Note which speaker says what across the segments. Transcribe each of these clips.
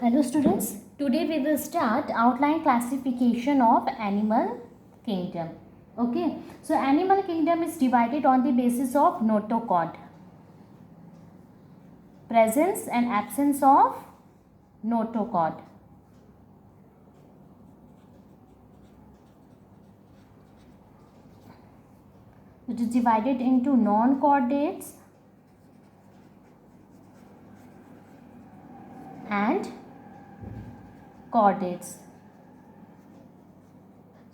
Speaker 1: Hello students, today we will start outline classification of animal kingdom. Okay, so animal kingdom is divided on the basis of notochord. Presence and absence of notochord. It is divided into non-chordates and chordates.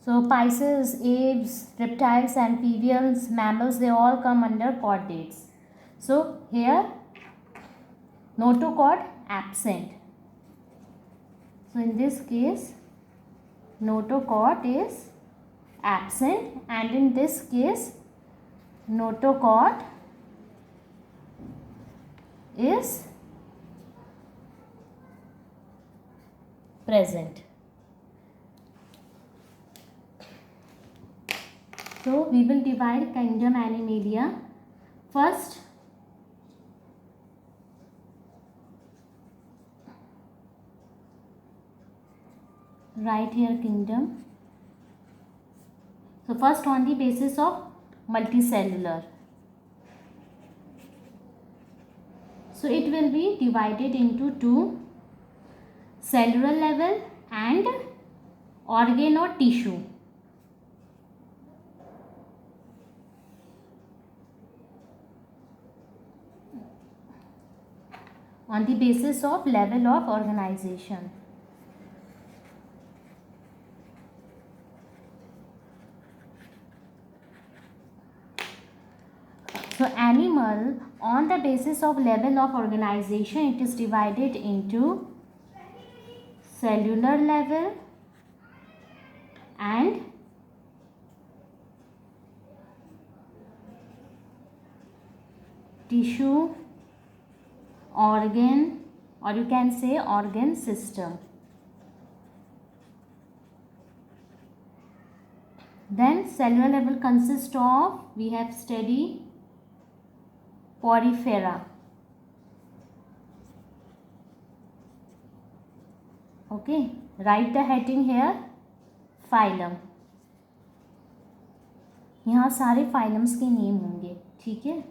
Speaker 1: So Pisces, apes, reptiles, amphibians, mammals, they all come under chordates. So here notochord absent. So in this case notochord is absent, and in this case notochord is present. So we will divide kingdom Animalia. First, write here kingdom. So first on the basis of multicellular. So it will be divided into two: cellular level and organ or tissue. On the basis of level of organization. So animal, on the basis of level of organization, it is divided into cellular level and tissue, organ, or you can say organ system. Then cellular level consists of, we have studied porifera. Okay, write the heading here, phylum. यहाँ सारे phylums के name होंगे, ठीक है.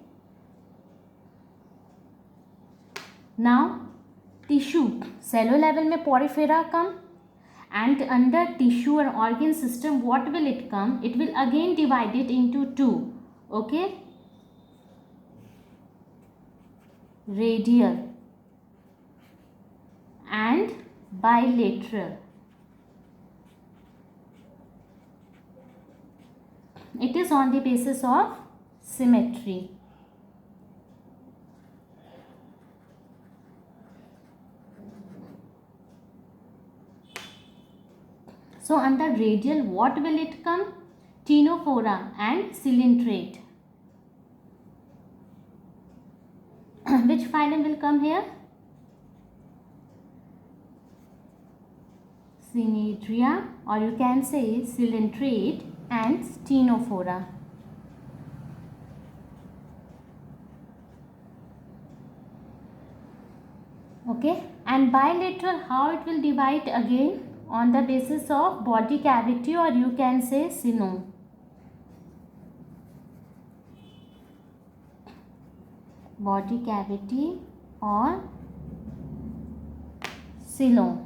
Speaker 1: Now tissue, cellular level में porifera come, and under tissue and organ system what will it come? It will again divide it into two. Okay, radial and bilateral. It is on the basis of symmetry. So under radial what will it come? Ctenophora and coelenterate. Which phylum will come here? Cnidaria, or you can say coelenterate and Ctenophora. Okay, and bilateral, how it will divide again? On the basis of body cavity, or you can say coelom. Body cavity or coelom.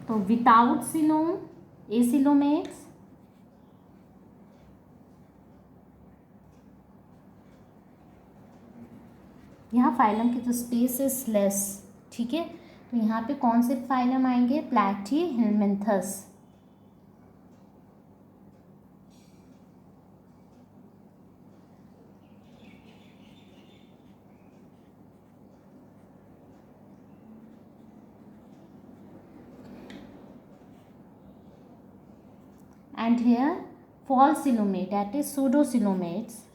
Speaker 1: तो without coelom, acoelomates. यहाँ phylum की तो space is less, ठीक है. तो यहाँ पे कौन से फाइलम आएंगे? प्लैटीहेलमिन्थस. And here false coelomate, that is pseudocoelomates.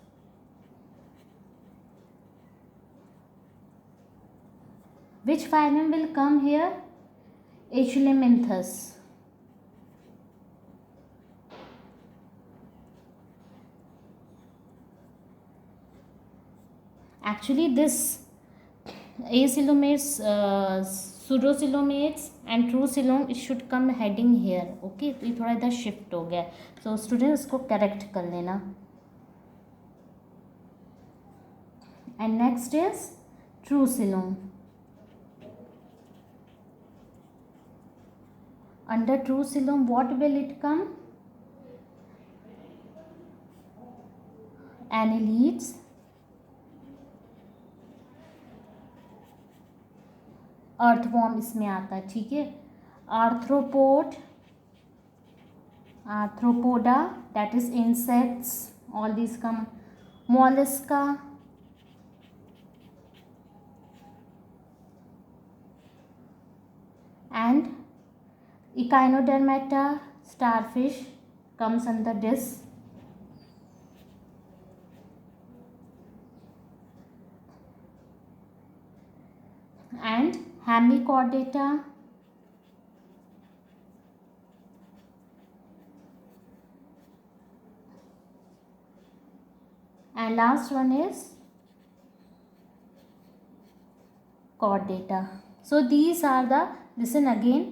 Speaker 1: Which phylum will come here? Achelimynthus. Actually this acoelomates, pseudocoelomates and true coelom, it should come heading here. Okay, तो ये थोड़ा इधर शिफ्ट हो गया, सो स्टूडेंट इसको करेक्ट कर लेना. And next is true coelom. Under true coelom, what will it come? Annelids, earthworm इसमें आता है. ठीक है, arthropod, arthropoda that is insects, all this come. Mollusca, and Echinodermata, starfish comes under this. And Hemichordata, and last one is Chordata. So these are the, listen again,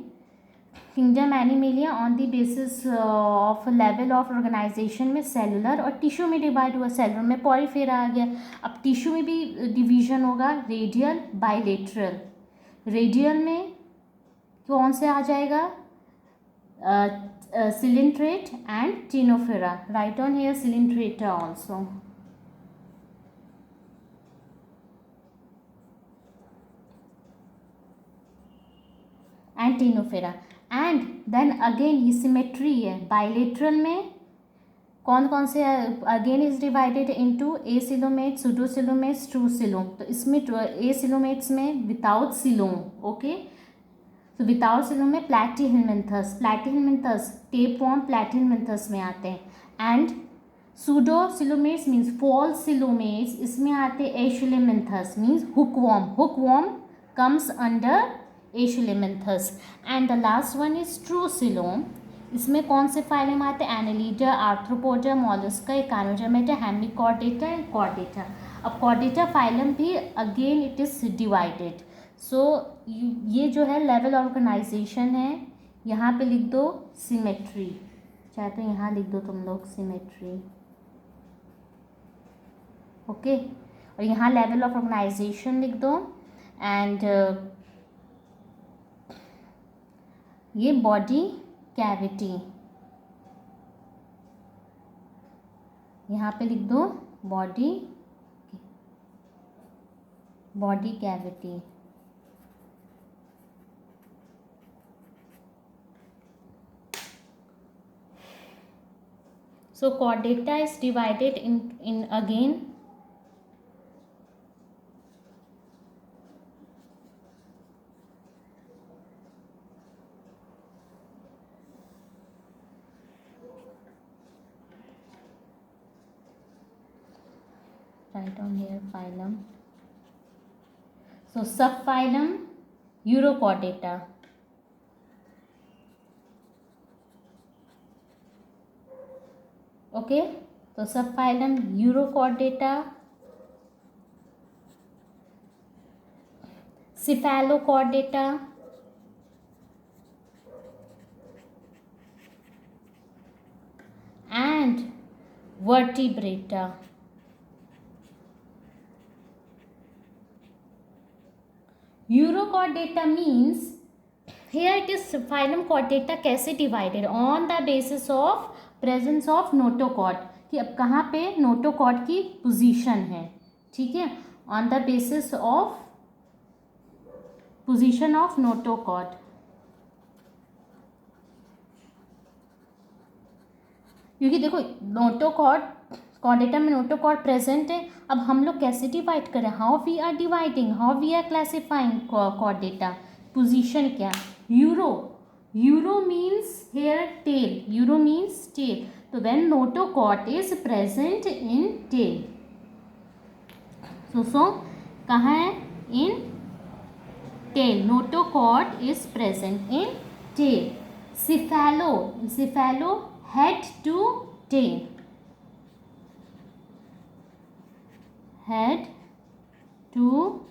Speaker 1: kingdom Animalia on the basis of level of organisation में cellular और tissue में divide हुआ. Cellular में Porifera आ गया. अब tissue में भी डिवीजन होगा, रेडियल, बाइलेटरल. रेडियल में कौन से आ जाएगा? Coelenterata and Ctenophora. Right on here Coelenterata also. And Ctenophora. And then again ये सिमेट्री है. बाइलेटरल में कौन कौन से? Again is divided into acoelomate, pseudocoelomates, true coelom. तो इसमें एसिलोमेट्स में विदाउट सिलोम. ओके, तो विदाउट सिलोम में प्लैटिहेलमिन्थस, प्लैटिहेलमिन्थस टेपवॉर्म प्लैटिहेलमिन्थस में आते हैं. And pseudocoelomates means false coelomates, इसमें आते हैं Aschelminthes means hookworm. Hookworm comes under Aschelminthes. And the last one is true coelom. इसमें कौन से फाइलम आते हैं? Annelida, arthropoda, Mollusca, Echinodermata, Hemichordata and Chordata. अब कॉर्डेटा फाइलम भी अगेन इट इज डिवाइडेड. सो ये जो है लेवल ऑर्गेनाइजेशन है. यहाँ पे लिख दो सिमेट्री, चाहे तो यहाँ लिख दो तुम लोग सिमेट्री. ओके, और यहाँ लेवल ऑफ ऑर्गेनाइजेशन लिख दो. एंड ये बॉडी कैविटी यहाँ पे लिख दो, body cavity. So chordata is divided in again write on here phylum. So subphylum Urochordata. Okay, तो subphylum Urochordata, Cephalochordata, and Vertebrata. Urochordata means here it is phylum chordata. कैसे divided? On the basis of presence of notochord, कि अब कहाँ पे notochord की position है. ठीक है, on the basis of position of notochord. क्योंकि देखो नोटोकॉर्ड, कॉर्डेटा में नोटोकॉर्ड प्रेजेंट है. अब हम लोग कैसे डिवाइड करें? How we are dividing, how we are classifying Chordata? Position क्या? Uro means here tail, euro means tail. So when notochord is present in tail, so कहाँ है? In tail. Notochord is present in tail. Cephalo head to tail, head to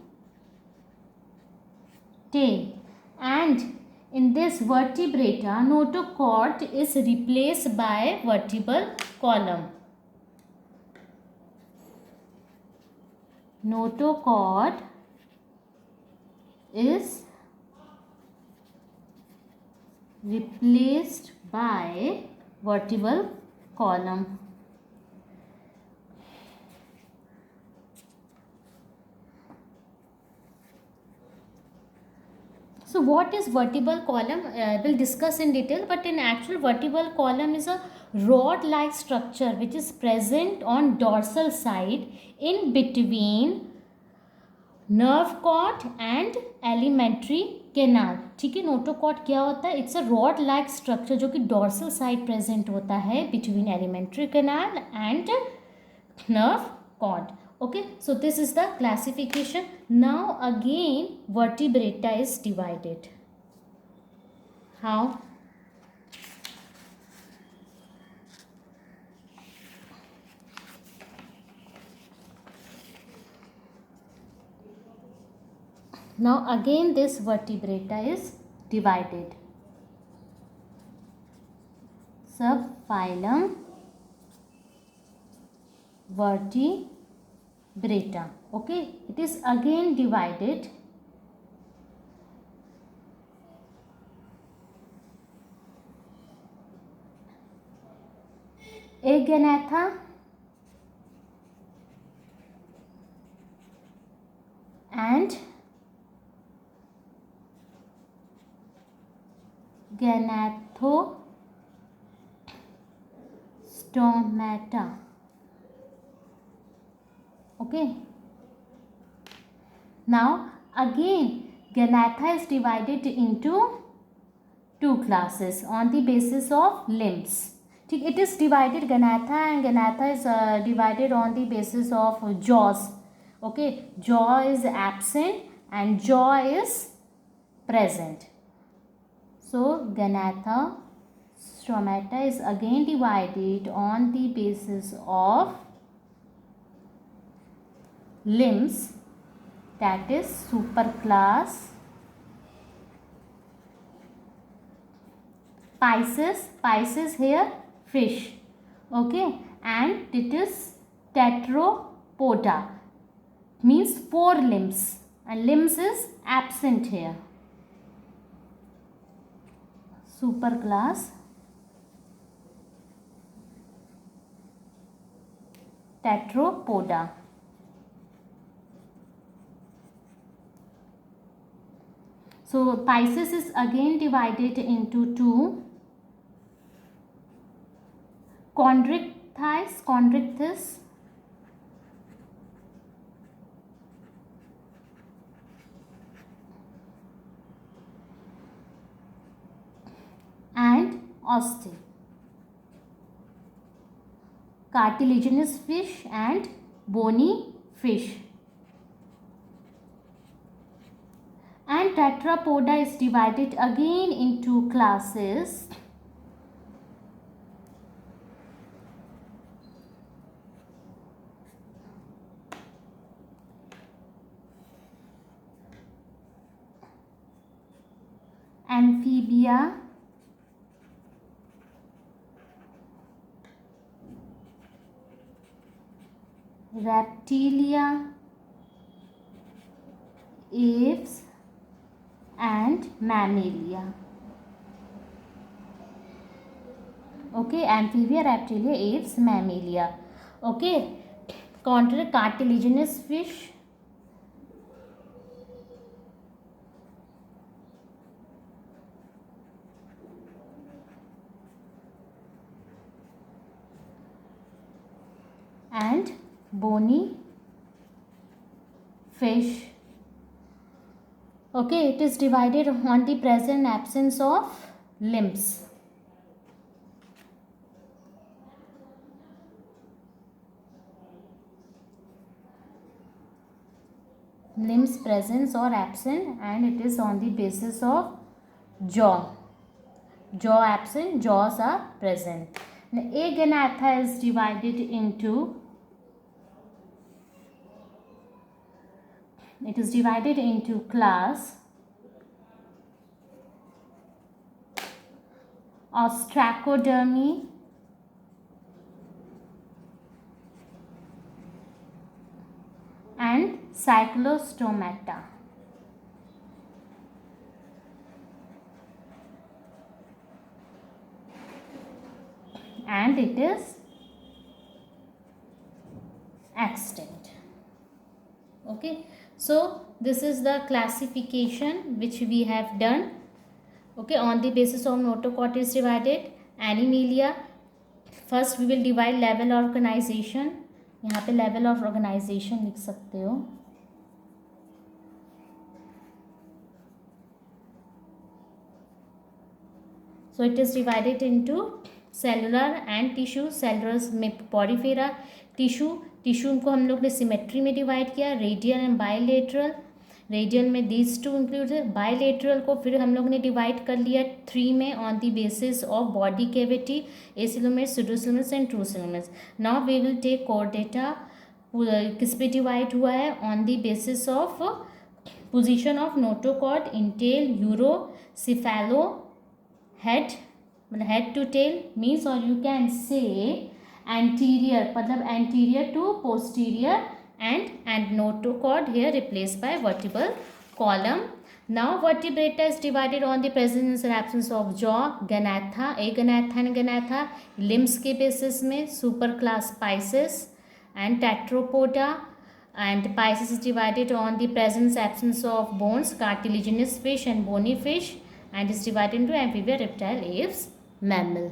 Speaker 1: tail. And in this vertebrata, notochord is replaced by vertebral column. Notochord is replaced by vertebral column. So what is vertebral column? We'll discuss in detail, but in actual, vertebral column is a rod-like structure which is present on dorsal side in between nerve cord and alimentary canal. ठीक है, notochord क्या होता है? It's a rod like structure जो कि dorsal side present होता है between alimentary canal and nerve cord. Okay, so this is the classification. Now again vertebrata is divided. How? Now again this vertebrata is divided. Subphylum vertebrata. Okay, it is again divided Aganatha and Ganathostomata. Okay, now again Ganatha is divided into two classes on the basis of limbs. It is divided, Ganatha and Ganatha is divided on the basis of jaws. Okay, jaw is absent and jaw is present. So Ganathostomata is again divided on the basis of limbs, that is superclass Pisces here fish. Okay, and it is tetrapoda, means 4 limbs, and limbs is absent here. Superclass tetrapoda. So Pisces is again divided into 2. Chondrichthyes and ostei. Cartilaginous fish and bony fish. And tetrapoda is divided again into classes. Amphibia, Reptilia, Aves and Mammalia. Okay, Amphibia, Reptilia, Aves, Mammalia. Okay, cartilaginous fish, and bony fish. Okay, it is divided on the present absence of limbs. Limbs present or absent, and it is on the basis of jaw. Jaw absent, jaws are present. Now, Aganatha is divided into it is divided into class Ostracodermy, and Cyclostomata. And it is extinct. Okay, so this is the classification which we have done. Okay, on the basis of notochord is divided. Animalia, first we will divide level organization. यहाँ पे level of organization लिख सकते हो. So it is divided into cellular and tissue. Cellular में porifera, tissue को हम लोग ने सिमेट्री में डिवाइड किया, रेडियल एंड बायलेटरल. रेडियल में दीज टू इंक्लूड है. बायलेटरल को फिर हम लोग ने डिवाइड कर लिया 3 में on the basis of body cavity, acoelomates, pseudocoelomates and true coelomates. Now we will take Chordata. किस पे डिवाइड हुआ है? On the basis of position of notochord in tail, Uro, cephalo, head, मतलब हेड टू टेल मीन्स, और you can say anterior, मतलब anterior to posterior, and notochord here replaced by vertebral column. Now vertebrata is divided on the presence and absence of jaw, Ganatha, Aganatha and Ganatha, limbs के basis में superclass Pisces and Tetrapoda, and Pisces is divided on the presence absence of bones, cartilaginous fish and bony fish, and is divided into amphibia, reptile, apes, mammal.